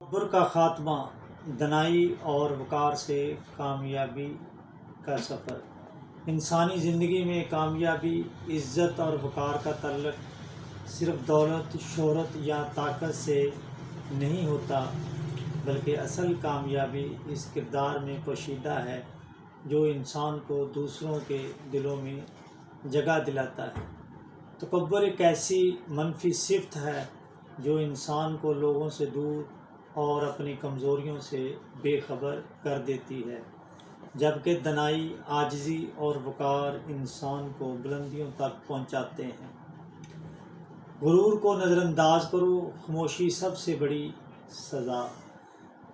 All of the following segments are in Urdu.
تکبر کا خاتمہ، دنائی اور وقار سے کامیابی کا سفر۔ انسانی زندگی میں کامیابی، عزت اور وقار کا تعلق صرف دولت، شہرت یا طاقت سے نہیں ہوتا، بلکہ اصل کامیابی اس کردار میں پوشیدہ ہے جو انسان کو دوسروں کے دلوں میں جگہ دلاتا ہے۔ تکبر ایک ایسی منفی صفت ہے جو انسان کو لوگوں سے دور اور اپنی کمزوریوں سے بے خبر کر دیتی ہے، جبکہ دنائی، عاجزی اور وقار انسان کو بلندیوں تک پہنچاتے ہیں۔ غرور کو نظر انداز کرو، خاموشی سب سے بڑی سزا۔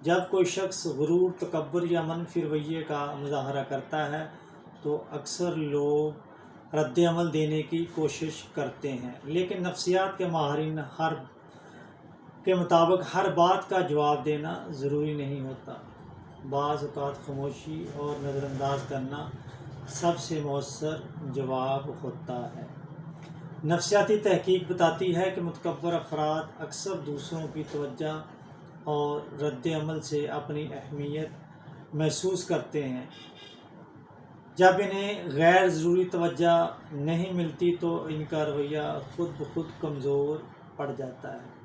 جب کوئی شخص غرور، تکبر یا منفی رویے کا مظاہرہ کرتا ہے تو اکثر لوگ رد عمل دینے کی کوشش کرتے ہیں، لیکن نفسیات کے ماہرین کے مطابق ہر بات کا جواب دینا ضروری نہیں ہوتا۔ بعض اوقات خاموشی اور نظر انداز کرنا سب سے مؤثر جواب ہوتا ہے۔ نفسیاتی تحقیق بتاتی ہے کہ متکبر افراد اکثر دوسروں کی توجہ اور رد عمل سے اپنی اہمیت محسوس کرتے ہیں۔ جب انہیں غیر ضروری توجہ نہیں ملتی تو ان کا رویہ خود بخود کمزور پڑ جاتا ہے۔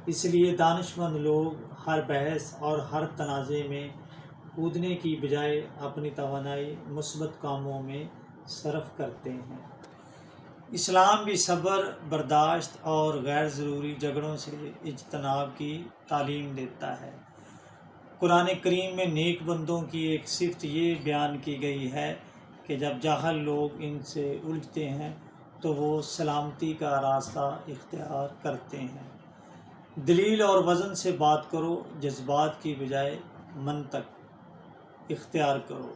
اس لیے دانشمند لوگ ہر بحث اور ہر تنازع میں کودنے کی بجائے اپنی توانائی مثبت کاموں میں صرف کرتے ہیں۔ اسلام بھی صبر، برداشت اور غیر ضروری جھگڑوں سے اجتناب کی تعلیم دیتا ہے۔ قرآن کریم میں نیک بندوں کی ایک صفت یہ بیان کی گئی ہے کہ جب جاہل لوگ ان سے الجھتے ہیں تو وہ سلامتی کا راستہ اختیار کرتے ہیں۔ دلیل اور وزن سے بات کرو، جذبات کی بجائے منطق اختیار کرو۔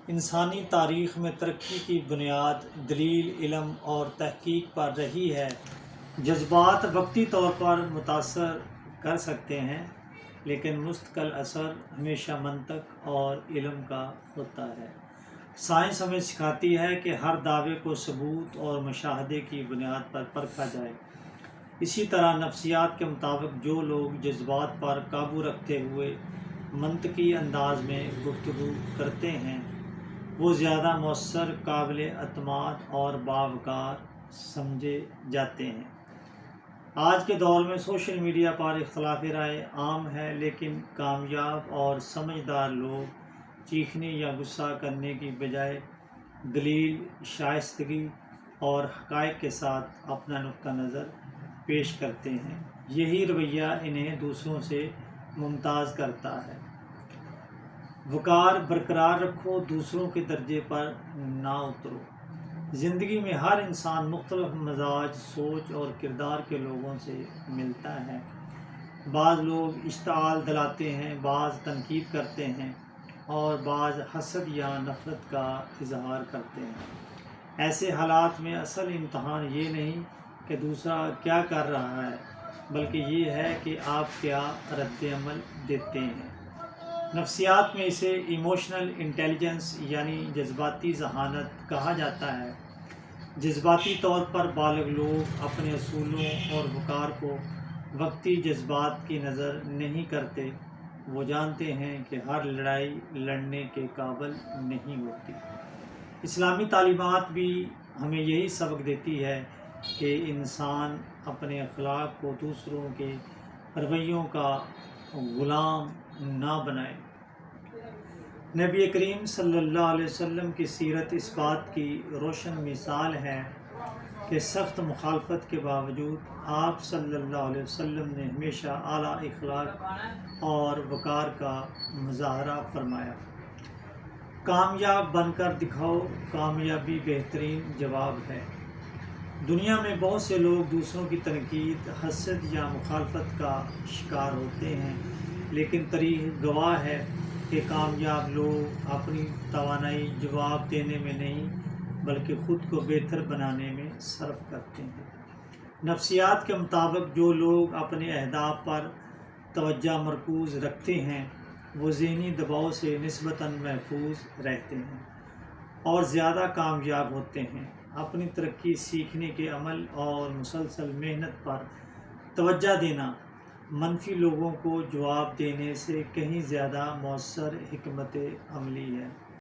انسانی تاریخ میں ترقی کی بنیاد دلیل، علم اور تحقیق پر رہی ہے۔ جذبات وقتی طور پر متاثر کر سکتے ہیں، لیکن مستقل اثر ہمیشہ منطق اور علم کا ہوتا ہے۔ سائنس ہمیں سکھاتی ہے کہ ہر دعوے کو ثبوت اور مشاہدے کی بنیاد پر پرکھا جائے۔ اسی طرح نفسیات کے مطابق جو لوگ جذبات پر قابو رکھتے ہوئے منطقی انداز میں گفتگو کرتے ہیں وہ زیادہ مؤثر، قابل اعتماد اور باوقار سمجھے جاتے ہیں۔ آج کے دور میں سوشل میڈیا پر اختلاف رائے عام ہے، لیکن کامیاب اور سمجھدار لوگ چیخنے یا غصہ کرنے کی بجائے دلیل، شائستگی اور حقائق کے ساتھ اپنا نقطہ نظر پیش کرتے ہیں۔ یہی رویہ انہیں دوسروں سے ممتاز کرتا ہے۔ وقار برقرار رکھو، دوسروں کے درجے پر نہ اترو۔ زندگی میں ہر انسان مختلف مزاج، سوچ اور کردار کے لوگوں سے ملتا ہے۔ بعض لوگ اشتعال دلاتے ہیں، بعض تنقید کرتے ہیں اور بعض حسد یا نفرت کا اظہار کرتے ہیں۔ ایسے حالات میں اصل امتحان یہ نہیں کہ دوسرا کیا کر رہا ہے، بلکہ یہ ہے کہ آپ کیا رد عمل دیتے ہیں۔ نفسیات میں اسے ایموشنل انٹیلیجنس یعنی جذباتی ذہانت کہا جاتا ہے۔ جذباتی طور پر بالغ لوگ اپنے اصولوں اور وقار کو وقتی جذبات کی نظر نہیں کرتے۔ وہ جانتے ہیں کہ ہر لڑائی لڑنے کے قابل نہیں ہوتی۔ اسلامی تعلیمات بھی ہمیں یہی سبق دیتی ہے کہ انسان اپنے اخلاق کو دوسروں کے رویوں کا غلام نہ بنائے۔ نبی کریم صلی اللہ علیہ وسلم کی سیرت اس بات کی روشن مثال ہے کہ سخت مخالفت کے باوجود آپ صلی اللہ علیہ وسلم نے ہمیشہ اعلیٰ اخلاق اور وقار کا مظاہرہ فرمایا۔ کامیاب بن کر دکھاؤ، کامیابی بہترین جواب ہے۔ دنیا میں بہت سے لوگ دوسروں کی تنقید، حسد یا مخالفت کا شکار ہوتے ہیں، لیکن تاریخ گواہ ہے کہ کامیاب لوگ اپنی توانائی جواب دینے میں نہیں بلکہ خود کو بہتر بنانے میں صرف کرتے ہیں۔ نفسیات کے مطابق جو لوگ اپنے اہداف پر توجہ مرکوز رکھتے ہیں وہ ذہنی دباؤ سے نسبتاً محفوظ رہتے ہیں اور زیادہ کامیاب ہوتے ہیں۔ اپنی ترقی، سیکھنے کے عمل اور مسلسل محنت پر توجہ دینا منفی لوگوں کو جواب دینے سے کہیں زیادہ مؤثر حکمت عملی ہے۔